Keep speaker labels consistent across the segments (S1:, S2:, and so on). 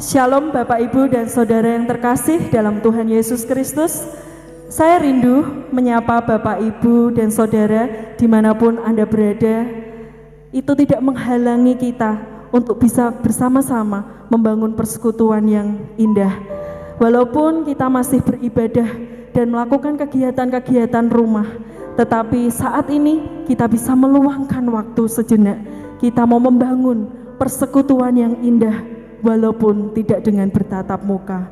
S1: Shalom Bapak Ibu dan Saudara yang terkasih dalam Tuhan Yesus Kristus. Saya rindu menyapa Bapak Ibu dan Saudara dimanapun Anda berada. Itu tidak menghalangi kita untuk bisa bersama-sama membangun persekutuan yang indah. Walaupun kita masih beribadah dan melakukan kegiatan-kegiatan rumah, tetapi saat ini kita bisa meluangkan waktu sejenak. Kita mau membangun persekutuan yang indah walaupun tidak dengan bertatap muka.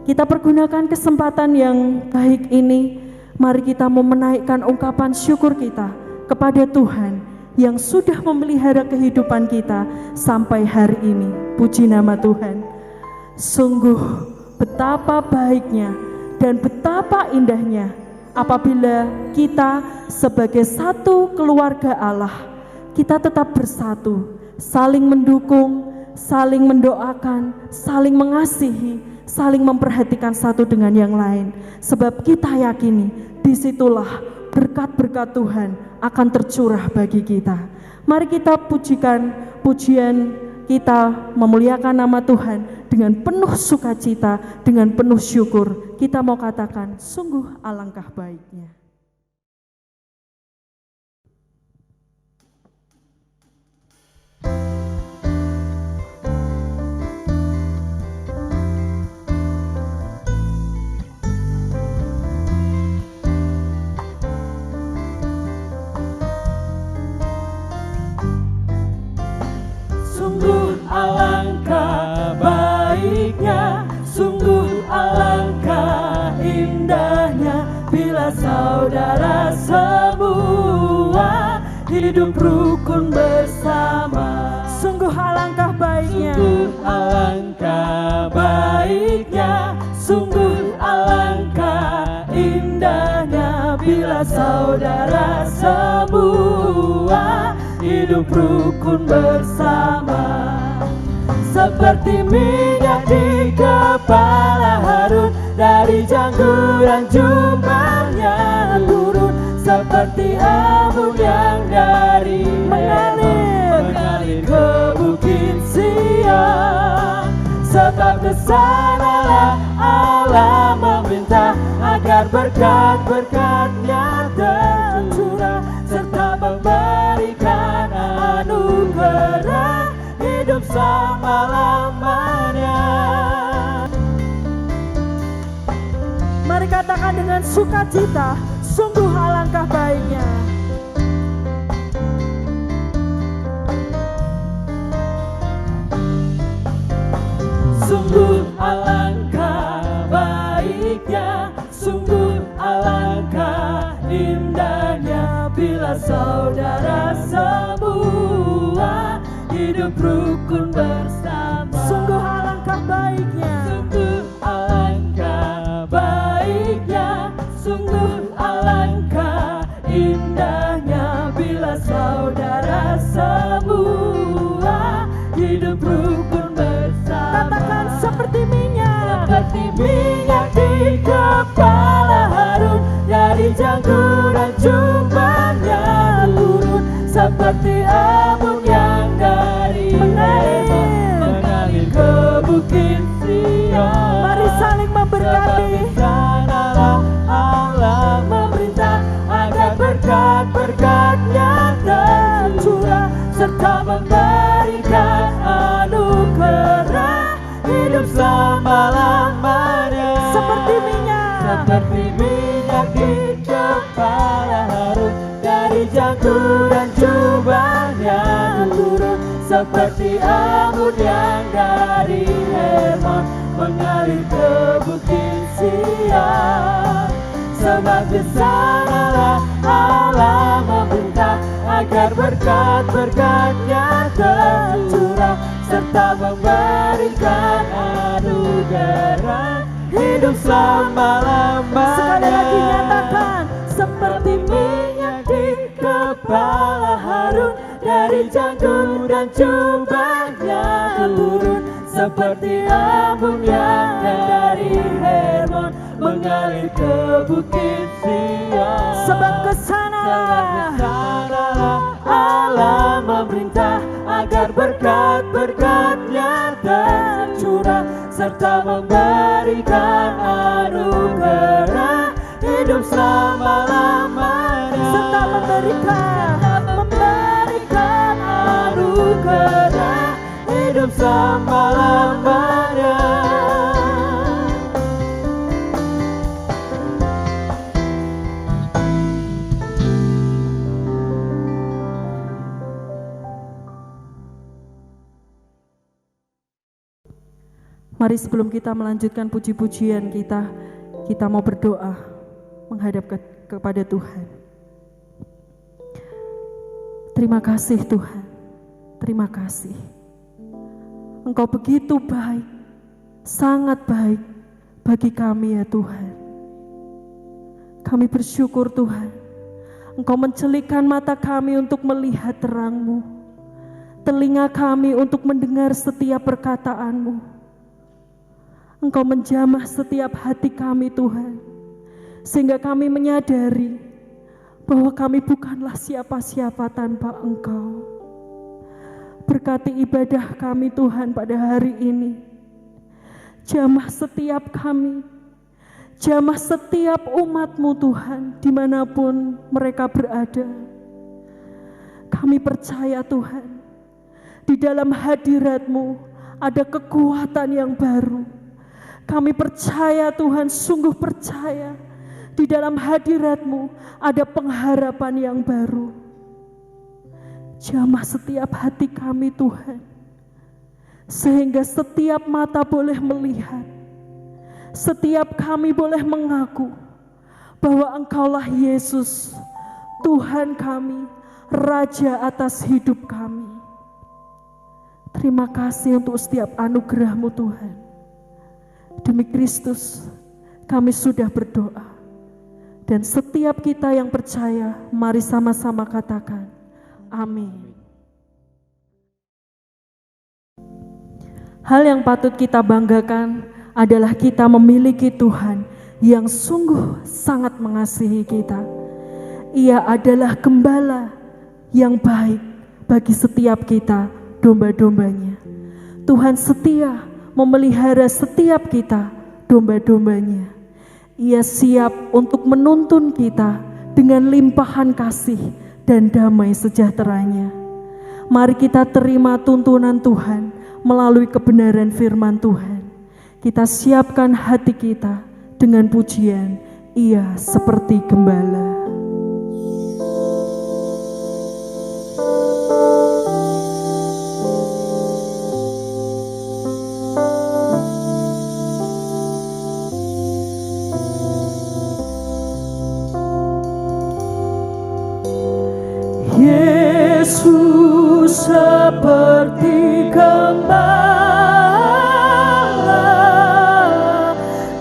S1: Kita pergunakan kesempatan yang baik ini. Mari kita mau menaikkan ungkapan syukur kita kepada Tuhan yang sudah memelihara kehidupan kita sampai hari ini. Puji nama Tuhan. Sungguh betapa baiknya dan betapa indahnya apabila kita sebagai satu keluarga Allah, kita tetap bersatu, saling mendukung, saling mendoakan, saling mengasihi, saling memperhatikan satu dengan yang lain. Sebab kita yakini disitulah berkat-berkat Tuhan akan tercurah bagi kita. Mari kita pujikan pujian kita, memuliakan nama Tuhan dengan penuh sukacita, dengan penuh syukur. Kita mau katakan, sungguh alangkah baiknya.
S2: Sungguh alangkah baiknya, sungguh alangkah indahnya bila saudara semua hidup rukun bersama.
S1: Sungguh alangkah baiknya,
S2: sungguh alangkah baiknya, sungguh alangkah indahnya bila saudara semua hidup rukun bersama. Seperti minyak di kepala Harun, dari jangguran jubahnya turun, seperti embun yang dari mengalir ke bukit Sion. Sebab kesanalah Allah meminta agar berkat-berkat-Nya tercurah, serta memberikan anugerah hidup selama-lamanya.
S1: mari katakan dengan sukacita, sungguh alangkah baiknya.
S2: Sungguh alangkah baiknya, sungguh alangkah indahnya bila saudara semua hidup rukun bersama.
S1: Sungguh alangkah baiknya,
S2: sungguh alangkah baiknya, sungguh alangkah indahnya bila saudara semua hidup rukun bersama.
S1: Katakan seperti minyak
S2: di kepala Harun, dari jangguran jubahnya turun, seperti embun yang dari mengalir ke bukit Sion.
S1: Mari saling memberkati.
S2: Sanalah Allah memerintah agar berkat-berkat-Nya tercurah, serta memberikan anugerah hidup selama-lamanya.
S1: Seperti minyak
S2: di kepala Harun, dari jangguran jubahnya turun, seperti embun yang dari Hermon mengalir ke bukit Sion. Sebab di sanalah Allah meminta agar berkat-berkat-Nya tercurah, serta memberikan anugerah hidup selama-lamanya.
S1: Sekali lagi nyatakan,
S2: seperti minyak di kepala Harun, dari jangguran jubahnya turun, seperti embun yang dari Hermon mengalir ke bukit Sion.
S1: sebab kesanalah
S2: Allah memerintah agar agar berkat-berkat-Nya tercurah serta memberikan anugerah hidup selama-lamanya, serta memberikan anugerah hidup selama-lamanya.
S1: Mari sebelum kita melanjutkan puji-pujian kita mau berdoa menghadap kepada Tuhan. Terima kasih Tuhan, terima kasih. Engkau begitu baik, sangat baik bagi kami ya Tuhan. Kami bersyukur Tuhan, Engkau mencelikkan mata kami untuk melihat terang-Mu, telinga kami untuk mendengar setiap perkataan-Mu. Engkau menjamah setiap hati kami Tuhan, sehingga kami menyadari bahwa kami bukanlah siapa-siapa tanpa Engkau. Berkati ibadah kami Tuhan pada hari ini. Jamah setiap kami, jamah setiap umat-Mu Tuhan, dimanapun mereka berada. Kami percaya Tuhan, di dalam hadirat-Mu ada kekuatan yang baru. Kami percaya Tuhan, sungguh percaya di dalam hadirat-Mu ada pengharapan yang baru. Jamah setiap hati kami Tuhan, sehingga setiap mata boleh melihat, setiap kami boleh mengaku bahwa Engkaulah Yesus, Tuhan kami, Raja atas hidup kami. Terima kasih untuk setiap anugerah-Mu Tuhan. Demi Kristus kami sudah berdoa, dan setiap kita yang percaya mari sama-sama katakan amin. Hal yang patut kita banggakan adalah kita memiliki Tuhan yang sungguh sangat mengasihi kita. Ia adalah gembala yang baik bagi setiap kita, domba-dombanya. Tuhan setia memelihara setiap kita, domba-dombanya. Ia siap untuk menuntun kita dengan limpahan kasih dan damai sejahteranya. Mari kita terima tuntunan Tuhan melalui kebenaran firman Tuhan. Kita siapkan hati kita dengan pujian, Ia seperti gembala.
S2: Yesus seperti gembala,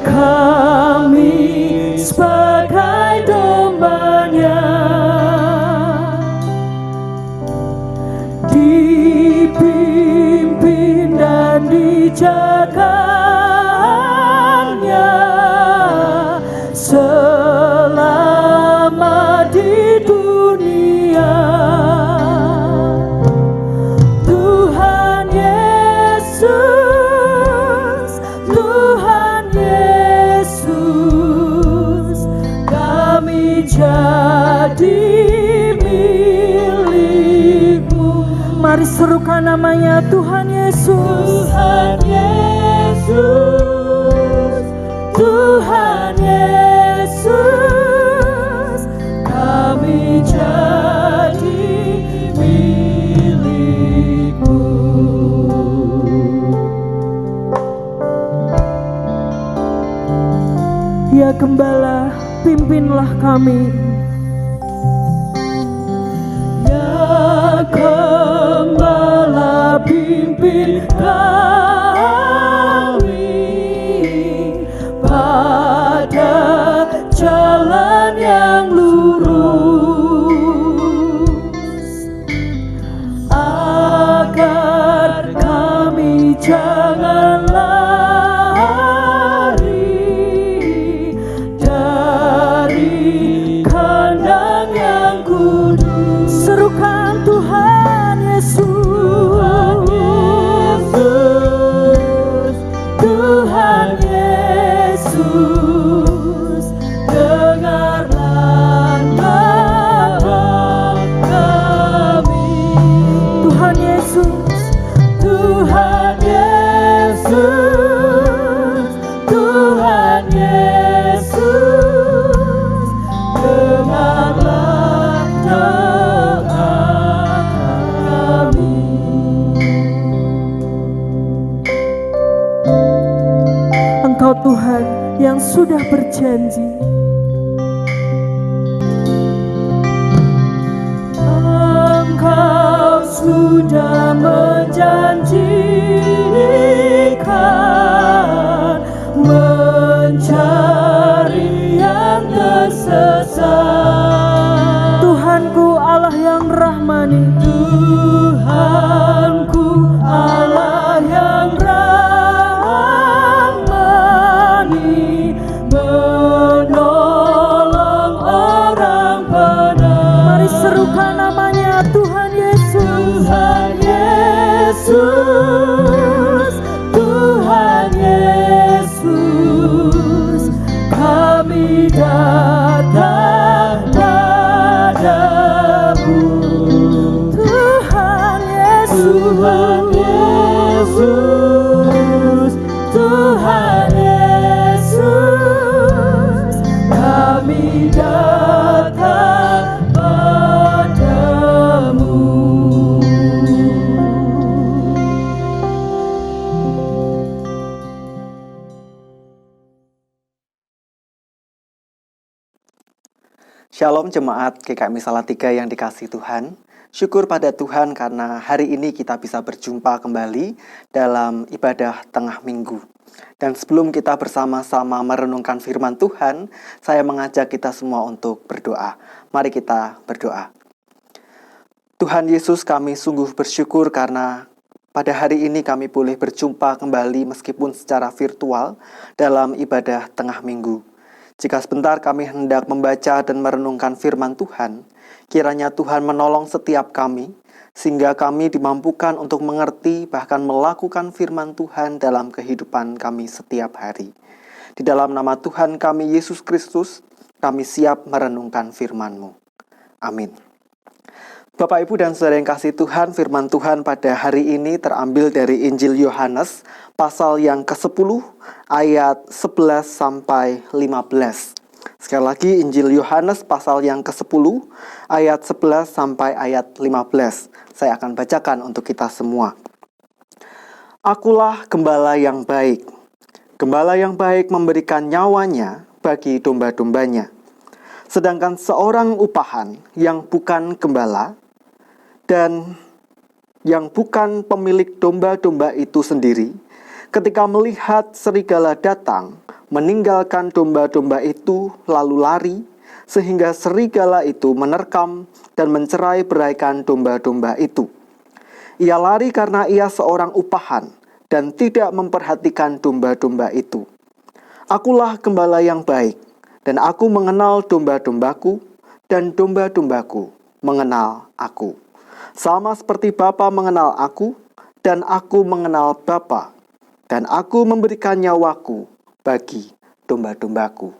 S2: kami sebagai domba-Nya, dipimpin dan dijaganya selama di dunia. Tuhan Yesus, Tuhan Yesus, kami jadi milik-Mu.
S1: Mari serukan namanya Tuhan Yesus.
S2: Tuhan Yesus, Tuhan Yesus, kami jadi milik-Mu.
S1: Ya Gembala, pimpinlah kami.
S2: Ya Gembala, pimpin kami pada jalan yang lurus, agar kami jangan lari dari
S1: janji.
S2: Engkau sudah menjanjikan mencari yang tersesat.
S1: Tuhanku Allah yang rahmani,
S2: Tuhanku Allah yang rahmani, menolong orang benar.
S1: mari serukan namanya Tuhan Yesus.
S2: Tuhan Yesus, Tuhan Yesus, kami datang padamu.
S1: Tuhan Yesus,
S2: Tuhan Yesus, Tuhan Yesus, kami datang padamu.
S3: Shalom jemaat GKMI Salatiga yang dikasihi Tuhan. Syukur pada Tuhan karena hari ini kita bisa berjumpa kembali dalam ibadah tengah minggu. Dan sebelum kita bersama-sama merenungkan firman Tuhan, saya mengajak kita semua untuk berdoa. Mari kita berdoa. Tuhan Yesus, kami sungguh bersyukur karena pada hari ini kami boleh berjumpa kembali meskipun secara virtual dalam ibadah tengah minggu. Jika sebentar kami hendak membaca dan merenungkan firman Tuhan, kiranya Tuhan menolong setiap kami, sehingga kami dimampukan untuk mengerti bahkan melakukan firman Tuhan dalam kehidupan kami setiap hari. Di dalam nama Tuhan kami Yesus Kristus, kami siap merenungkan firman-Mu. Amin. Bapak, Ibu, dan Saudara yang kasih Tuhan, firman Tuhan pada hari ini terambil dari Injil Yohanes, pasal yang ke-10, ayat 11 sampai 15. Sekali lagi, Injil Yohanes, pasal yang ke-10, ayat 11 sampai ayat 15. Saya akan bacakan untuk kita semua. Akulah gembala yang baik. Gembala yang baik memberikan nyawanya bagi domba-dombanya. Sedangkan seorang upahan yang bukan gembala dan yang bukan pemilik domba-domba itu sendiri, ketika melihat serigala datang, meninggalkan domba-domba itu lalu lari, sehingga serigala itu menerkam dan mencerai-beraikan domba-domba itu. Ia lari karena ia seorang upahan dan tidak memperhatikan domba-domba itu. Akulah gembala yang baik, dan aku mengenal domba-dombaku, dan domba-dombaku mengenal aku. Sama seperti Bapa mengenal aku, dan aku mengenal Bapa, dan aku memberikan nyawaku bagi domba-dombaku.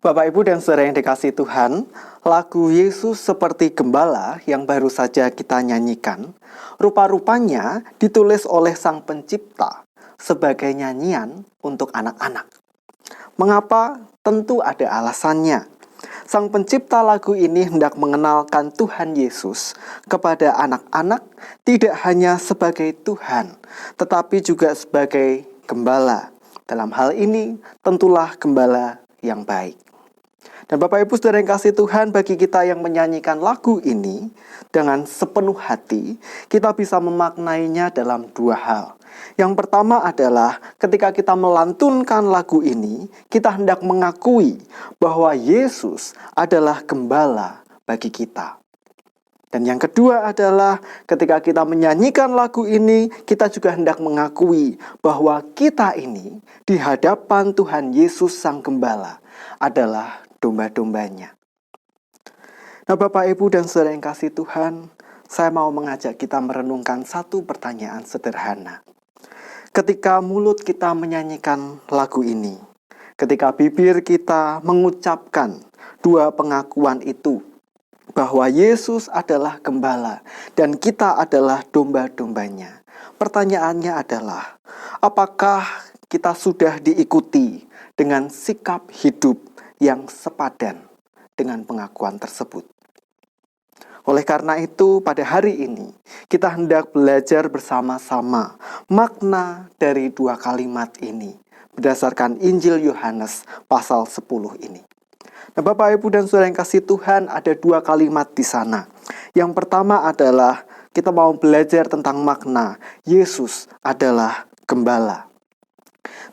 S3: Bapak, Ibu, dan Saudara yang dikasihi Tuhan, lagu Yesus seperti gembala yang baru saja kita nyanyikan, rupa-rupanya ditulis oleh Sang Pencipta sebagai nyanyian untuk anak-anak. Mengapa? Tentu ada alasannya. Sang Pencipta lagu ini hendak mengenalkan Tuhan Yesus kepada anak-anak tidak hanya sebagai Tuhan, tetapi juga sebagai gembala. Dalam hal ini, tentulah gembala yang baik. Dan Bapak, Ibu, Saudara yang kasih Tuhan, bagi kita yang menyanyikan lagu ini dengan sepenuh hati, kita bisa memaknainya dalam dua hal. Yang pertama adalah ketika kita melantunkan lagu ini, kita hendak mengakui bahwa Yesus adalah gembala bagi kita. Dan yang kedua adalah ketika kita menyanyikan lagu ini, kita juga hendak mengakui bahwa kita ini di hadapan Tuhan Yesus Sang Gembala adalah domba-dombanya. Nah, Bapak, Ibu, dan Saudara yang kasih Tuhan, saya mau mengajak kita merenungkan satu pertanyaan sederhana. Ketika mulut kita menyanyikan lagu ini, ketika bibir kita mengucapkan dua pengakuan itu, bahwa Yesus adalah gembala dan kita adalah domba-dombanya. Pertanyaannya adalah, apakah kita sudah diikuti dengan sikap hidup yang sepadan dengan pengakuan tersebut? Oleh karena itu, pada hari ini, kita hendak belajar bersama-sama makna dari dua kalimat ini, berdasarkan Injil Yohanes pasal 10 ini. Nah, Bapak, Ibu, dan Saudara yang kasih Tuhan, ada 2 kalimat di sana. Yang pertama adalah kita mau belajar tentang makna Yesus adalah gembala.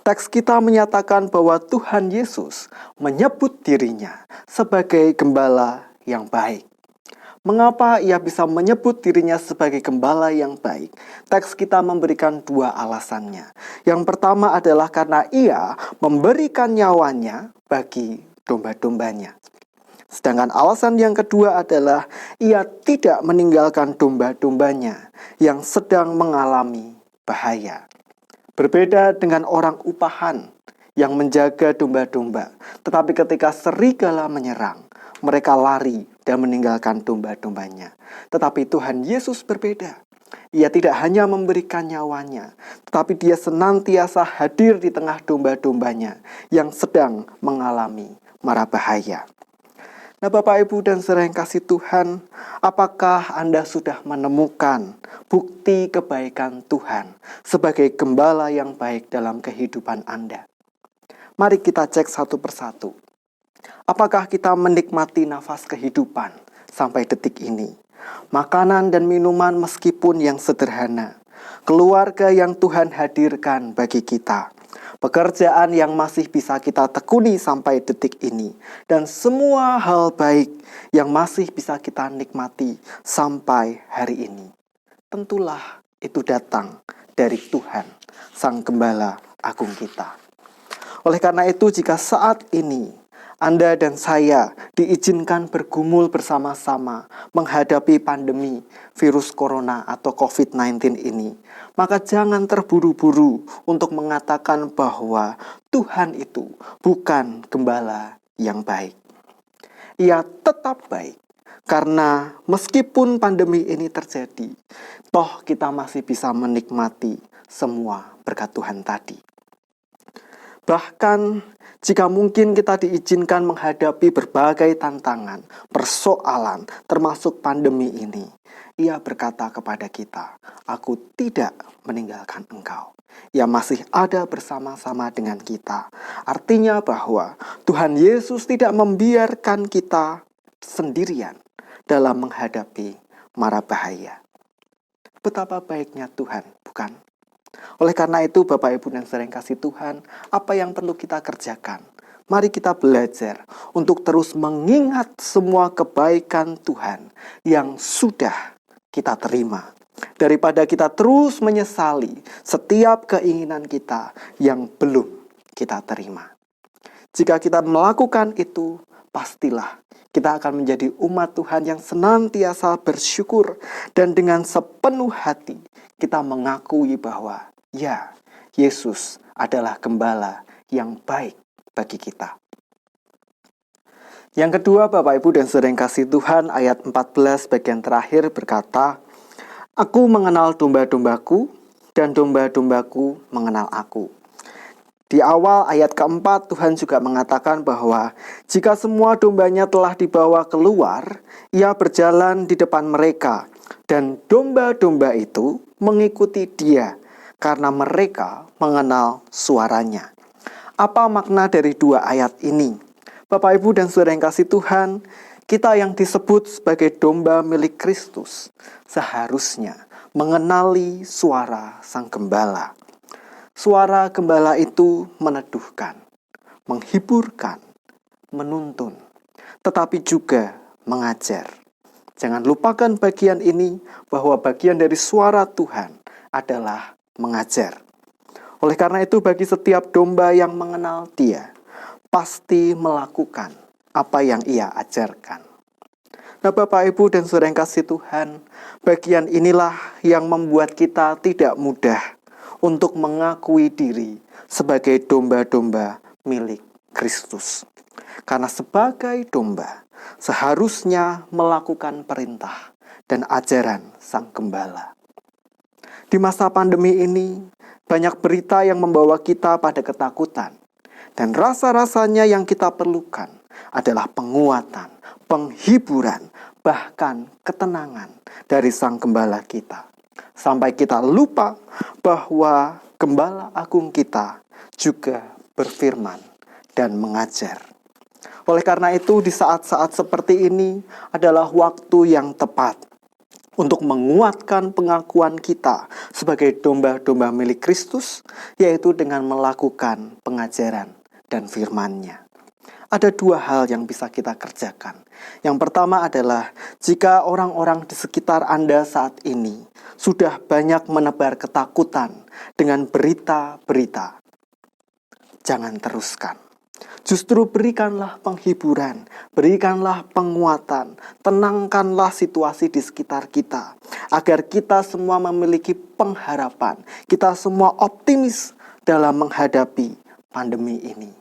S3: Teks kita menyatakan bahwa Tuhan Yesus menyebut dirinya sebagai gembala yang baik. Mengapa ia bisa menyebut dirinya sebagai gembala yang baik? Teks kita memberikan 2 alasannya. Yang pertama adalah karena ia memberikan nyawanya bagi domba-dombanya. Sedangkan alasan yang kedua adalah ia tidak meninggalkan domba-dombanya yang sedang mengalami bahaya. Berbeda dengan orang upahan yang menjaga domba-domba, tetapi ketika serigala menyerang, mereka lari dan meninggalkan domba-dombanya. Tetapi Tuhan Yesus berbeda. Ia tidak hanya memberikan nyawanya, tetapi dia senantiasa hadir di tengah domba-dombanya yang sedang mengalami mara bahaya. Nah, Bapak, Ibu, dan Saudara yang kasih Tuhan, apakah Anda sudah menemukan bukti kebaikan Tuhan sebagai gembala yang baik dalam kehidupan Anda? Mari kita cek satu persatu. Apakah kita menikmati nafas kehidupan sampai detik ini? Makanan dan minuman meskipun yang sederhana, keluarga yang Tuhan hadirkan bagi kita, pekerjaan yang masih bisa kita tekuni sampai detik ini, dan semua hal baik yang masih bisa kita nikmati sampai hari ini. Tentulah itu datang dari Tuhan, Sang Gembala Agung kita. Oleh karena itu, jika saat ini Anda dan saya diizinkan bergumul bersama-sama menghadapi pandemi virus corona atau COVID-19 ini, maka jangan terburu-buru untuk mengatakan bahwa Tuhan itu bukan gembala yang baik. Ia tetap baik, karena meskipun pandemi ini terjadi, toh kita masih bisa menikmati semua berkat Tuhan tadi. Bahkan jika mungkin kita diizinkan menghadapi berbagai tantangan, persoalan, termasuk pandemi ini, ia berkata kepada kita, "Aku tidak meninggalkan engkau." Ia masih ada bersama-sama dengan kita. Artinya bahwa Tuhan Yesus tidak membiarkan kita sendirian dalam menghadapi mara bahaya. Betapa baiknya Tuhan, bukan? Oleh karena itu, Bapak, Ibu, dan Saudara yang kasih Tuhan, apa yang perlu kita kerjakan? Mari kita belajar untuk terus mengingat semua kebaikan Tuhan yang sudah kita terima, daripada kita terus menyesali setiap keinginan kita yang belum kita terima. Jika kita melakukan itu, pastilah kita akan menjadi umat Tuhan yang senantiasa bersyukur, dan dengan sepenuh hati kita mengakui bahwa ya, Yesus adalah gembala yang baik bagi kita. Yang kedua, Bapak, Ibu, dan Saudara yang kasih Tuhan, ayat 14 bagian terakhir berkata, "Aku mengenal domba-dombaku, dan domba-dombaku mengenal aku." Di awal ayat keempat, Tuhan juga mengatakan bahwa jika semua dombanya telah dibawa keluar, ia berjalan di depan mereka, dan domba-domba itu mengikuti dia, karena mereka mengenal suaranya. Apa makna dari 2 ayat ini? Bapak, Ibu, dan Saudara yang kasih Tuhan, kita yang disebut sebagai domba milik Kristus seharusnya mengenali suara Sang Gembala. Suara Gembala itu meneduhkan, menghiburkan, menuntun, tetapi juga mengajar. Jangan lupakan bagian ini, bahwa bagian dari suara Tuhan adalah mengajar. Oleh karena itu, bagi setiap domba yang mengenal Dia, pasti melakukan apa yang Ia ajarkan. Nah, Bapak, Ibu, dan Saudara yang kasih Tuhan, bagian inilah yang membuat kita tidak mudah untuk mengakui diri sebagai domba-domba milik Kristus. Karena sebagai domba, seharusnya melakukan perintah dan ajaran Sang Gembala. Di masa pandemi ini, banyak berita yang membawa kita pada ketakutan. Dan rasa-rasanya yang kita perlukan adalah penguatan, penghiburan, bahkan ketenangan dari Sang Gembala kita. Sampai kita lupa bahwa Gembala Agung kita juga berfirman dan mengajar. Oleh karena itu, di saat-saat seperti ini adalah waktu yang tepat untuk menguatkan pengakuan kita sebagai domba-domba milik Kristus, yaitu dengan melakukan pengajaran dan firman-Nya. Ada dua hal yang bisa kita kerjakan. Yang pertama adalah jika orang-orang di sekitar Anda saat ini sudah banyak menebar ketakutan dengan berita-berita, jangan teruskan. Justru berikanlah penghiburan, berikanlah penguatan, tenangkanlah situasi di sekitar kita, agar kita semua memiliki pengharapan, kita semua optimis dalam menghadapi pandemi ini.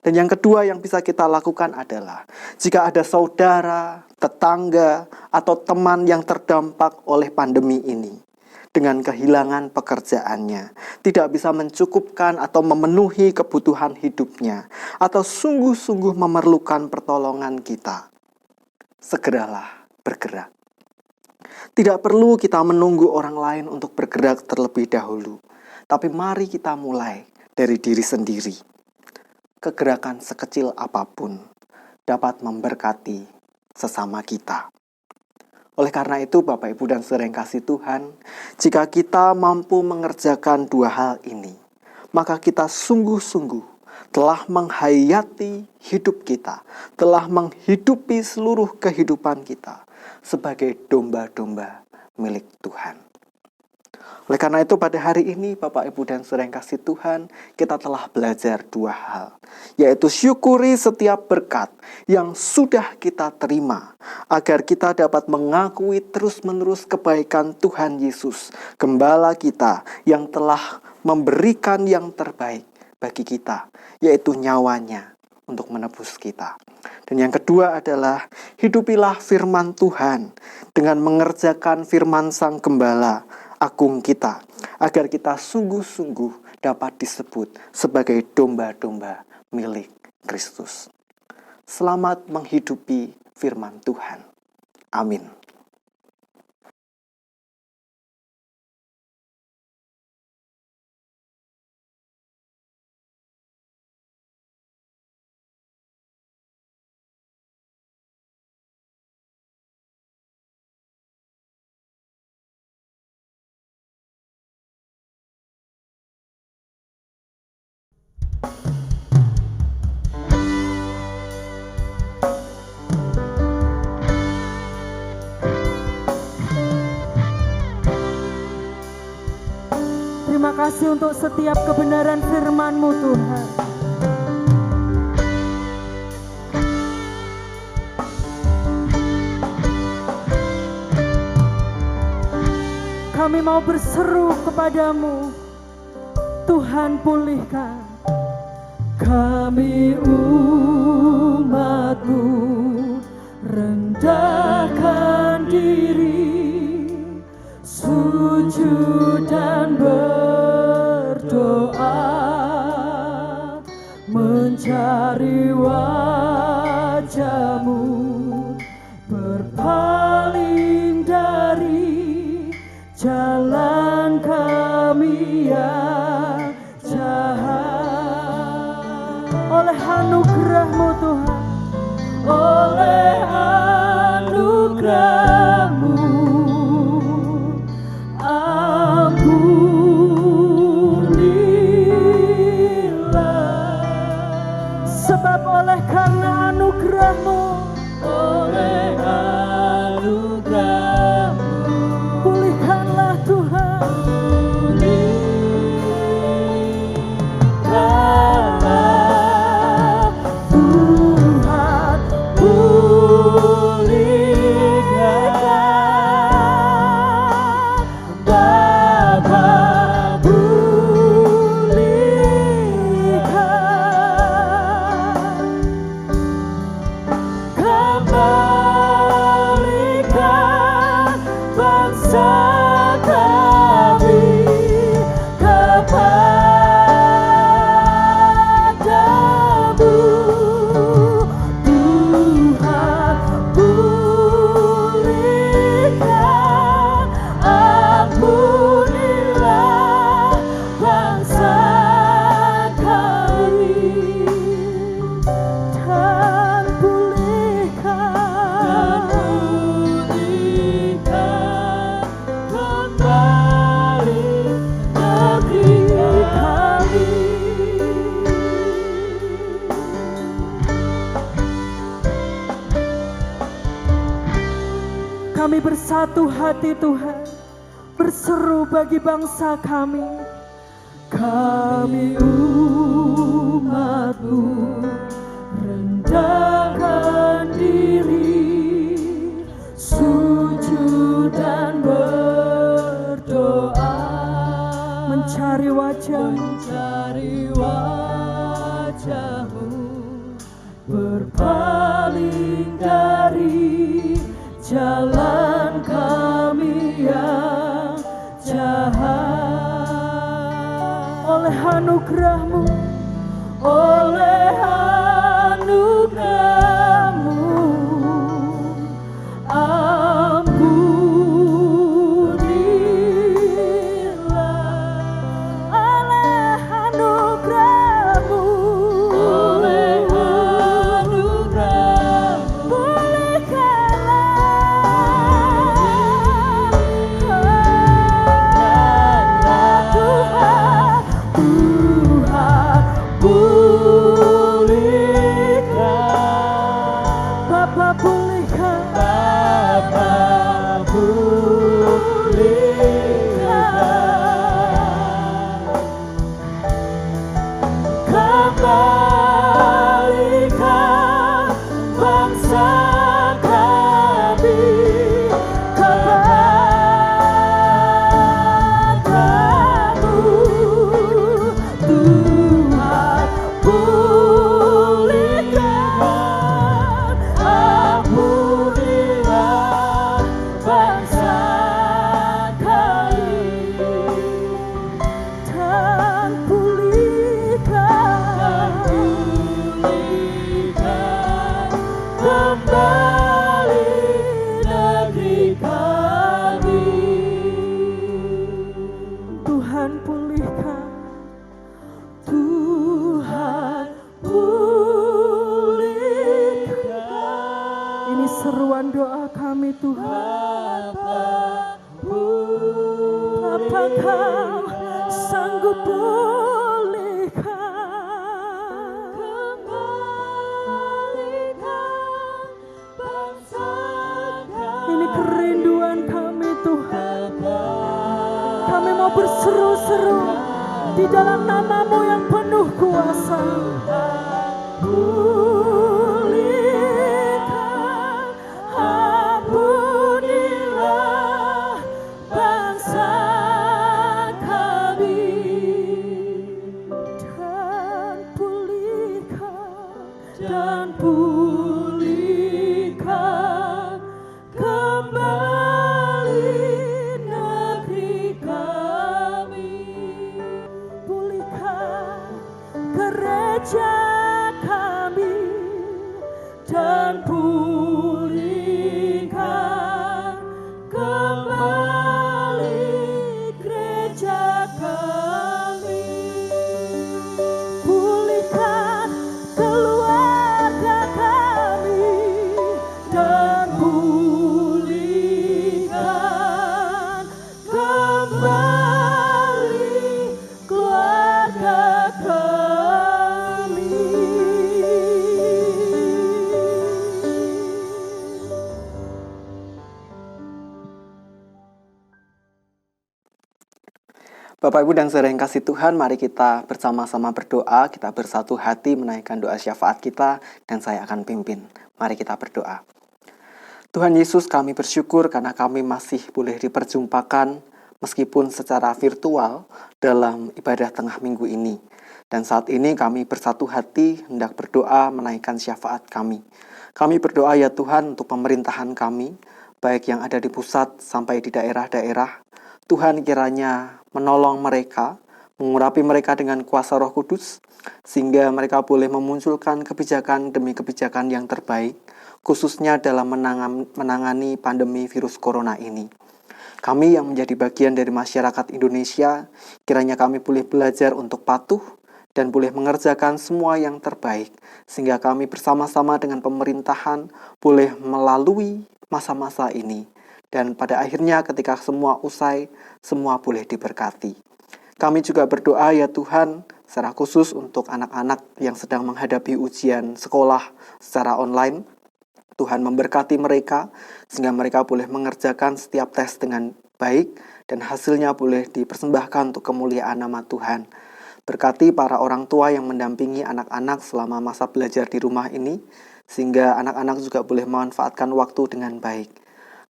S3: Dan yang kedua yang bisa kita lakukan adalah, jika ada saudara, tetangga, atau teman yang terdampak oleh pandemi ini, dengan kehilangan pekerjaannya, tidak bisa mencukupkan atau memenuhi kebutuhan hidupnya, atau sungguh-sungguh memerlukan pertolongan kita, segeralah bergerak. Tidak perlu kita menunggu orang lain untuk bergerak terlebih dahulu, tapi mari kita mulai dari diri sendiri. Kegerakan sekecil apapun dapat memberkati sesama kita. Oleh karena itu, Bapak, Ibu, dan Saudara yang kasih Tuhan, jika kita mampu mengerjakan dua hal ini, maka kita sungguh-sungguh telah menghayati hidup kita, telah menghidupi seluruh kehidupan kita sebagai domba-domba milik Tuhan. Oleh karena itu, pada hari ini, Bapak, Ibu, dan Saudara yang kasih Tuhan, kita telah belajar dua hal, yaitu syukuri setiap berkat yang sudah kita terima, agar kita dapat mengakui terus-menerus kebaikan Tuhan Yesus, Gembala kita yang telah memberikan yang terbaik bagi kita, yaitu nyawanya untuk menebus kita. Dan yang kedua adalah, hidupilah firman Tuhan dengan mengerjakan firman Sang Gembala Agung kita, agar kita sungguh-sungguh dapat disebut sebagai domba-domba milik Kristus. Selamat menghidupi firman Tuhan. Amin.
S1: Terima kasih untuk setiap kebenaran firman-Mu, Tuhan. Kami mau berseru kepadamu, Tuhan pulihkan.
S2: Kami umat-Mu rendahkan diri, sujud dan berdoa, mencari wajah-Mu, berpaling dari jalan kami yang jahat.
S1: Oleh anugerah-Mu, Tuhan,
S2: oleh anugerah-Mu, ampunilah.
S1: sebab oleh karena anugerah-Mu,
S2: Oleh anugerah-Mu,
S1: pulihkanlah Tuhan.
S2: pulihkanlah Tuhan,
S1: kami bersatu hati Tuhan, berseru bagi bangsa kami.
S2: Kami umat-Mu rendahkan diri, sujud dan berdoa,
S1: Mencari wajah-Mu,
S2: mencari wajah-Mu, berpaling dari jalan kami yang jahat.
S1: oleh anugerah-Mu,
S2: Oleh anugerah-Mu, ampunilah.
S1: oleh anugerah-Mu,
S2: Oleh anugerah-Mu,
S1: pulihkanlah Tuhan,
S2: Tuhan pulihkan,
S1: Bapa pulihkan,
S2: Bapa pulihkan, kembalikan bangsa kami kepadamu. Tuhan pulihkan, ampunilah bangsa kami,
S1: dan pulihkan
S2: kembali negeri kami.
S1: Tuhan pulihkan,
S2: Tuhan pulihkan,
S1: ini seruan doa kami Tuhan. Apakah sanggup pulihkan,
S2: kembalikan bangsa
S1: ini kerinduan kami Tuhan. Kami mau berseru-seru di dalam nama-Mu yang penuh kuasa. Pulihkan, ampunilah bangsa kami, dan pulihkan kembali negeri kami. Pulihkan gereja kami, dan pulihkan kembali gereja kami. Pulihkan keluarga kami, dan pulihkan kembali keluarga kami.
S3: Bapak Ibu dan saudara yang kasih Tuhan, mari kita bersama-sama berdoa, kita bersatu hati menaikkan doa syafaat kita, dan saya akan pimpin. Mari kita berdoa. Tuhan Yesus, kami bersyukur karena kami masih boleh diperjumpakan meskipun secara virtual dalam ibadah tengah minggu ini. Dan saat ini kami bersatu hati hendak berdoa menaikkan syafaat kami. Kami berdoa ya Tuhan untuk pemerintahan kami, baik yang ada di pusat sampai di daerah-daerah. Tuhan kiranya menolong mereka, mengurapi mereka dengan kuasa Roh Kudus, sehingga mereka boleh memunculkan kebijakan demi kebijakan yang terbaik, khususnya dalam menangani pandemi virus corona ini. Kami yang menjadi bagian dari masyarakat Indonesia, kiranya kami boleh belajar untuk patuh dan boleh mengerjakan semua yang terbaik, sehingga kami bersama-sama dengan pemerintahan boleh melalui masa-masa ini. Dan pada akhirnya ketika semua usai, semua boleh diberkati. Kami juga berdoa ya Tuhan, secara khusus untuk anak-anak yang sedang menghadapi ujian sekolah secara online. Tuhan memberkati mereka sehingga mereka boleh mengerjakan setiap tes dengan baik dan hasilnya boleh dipersembahkan untuk kemuliaan nama Tuhan. Berkati para orang tua yang mendampingi anak-anak selama masa belajar di rumah ini, sehingga anak-anak juga boleh memanfaatkan waktu dengan baik.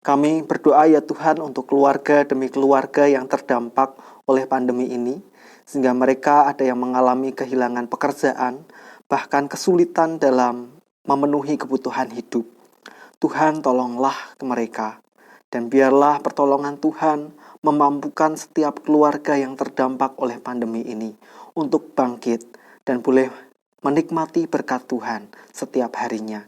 S3: Kami berdoa ya Tuhan untuk keluarga demi keluarga yang terdampak oleh pandemi ini, sehingga mereka ada yang mengalami kehilangan pekerjaan, bahkan kesulitan dalam memenuhi kebutuhan hidup. Tuhan tolonglah mereka, dan biarlah pertolongan Tuhan memampukan setiap keluarga yang terdampak oleh pandemi ini untuk bangkit dan boleh menikmati berkat Tuhan setiap harinya.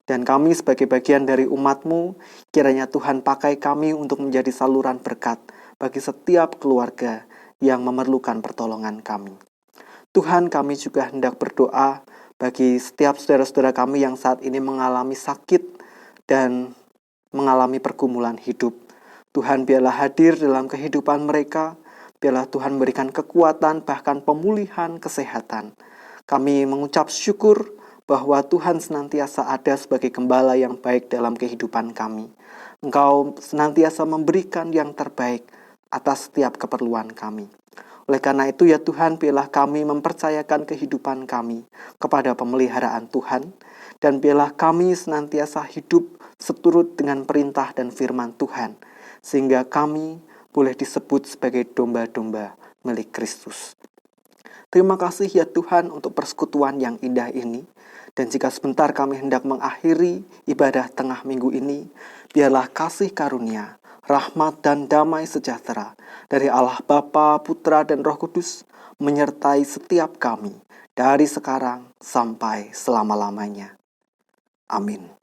S3: Dan kami sebagai bagian dari umat-Mu, kiranya Tuhan pakai kami untuk menjadi saluran berkat bagi setiap keluarga yang memerlukan pertolongan kami. Tuhan, kami juga hendak berdoa bagi setiap saudara-saudara kami yang saat ini mengalami sakit dan mengalami pergumulan hidup. Tuhan, biarlah hadir dalam kehidupan mereka, biarlah Tuhan memberikan kekuatan bahkan pemulihan kesehatan. Kami mengucap syukur bahwa Tuhan senantiasa ada sebagai gembala yang baik dalam kehidupan kami. Engkau senantiasa memberikan yang terbaik atas setiap keperluan kami. Oleh karena itu ya Tuhan, biarlah kami mempercayakan kehidupan kami kepada pemeliharaan Tuhan, dan biarlah kami senantiasa hidup seturut dengan perintah dan firman Tuhan, sehingga kami boleh disebut sebagai domba-domba milik Kristus. Terima kasih ya Tuhan untuk persekutuan yang indah ini. Dan jika sebentar kami hendak mengakhiri ibadah tengah minggu ini, biarlah kasih karunia, rahmat dan damai sejahtera dari Allah Bapa, Putra dan Roh Kudus menyertai setiap kami dari sekarang sampai selama-lamanya. Amin.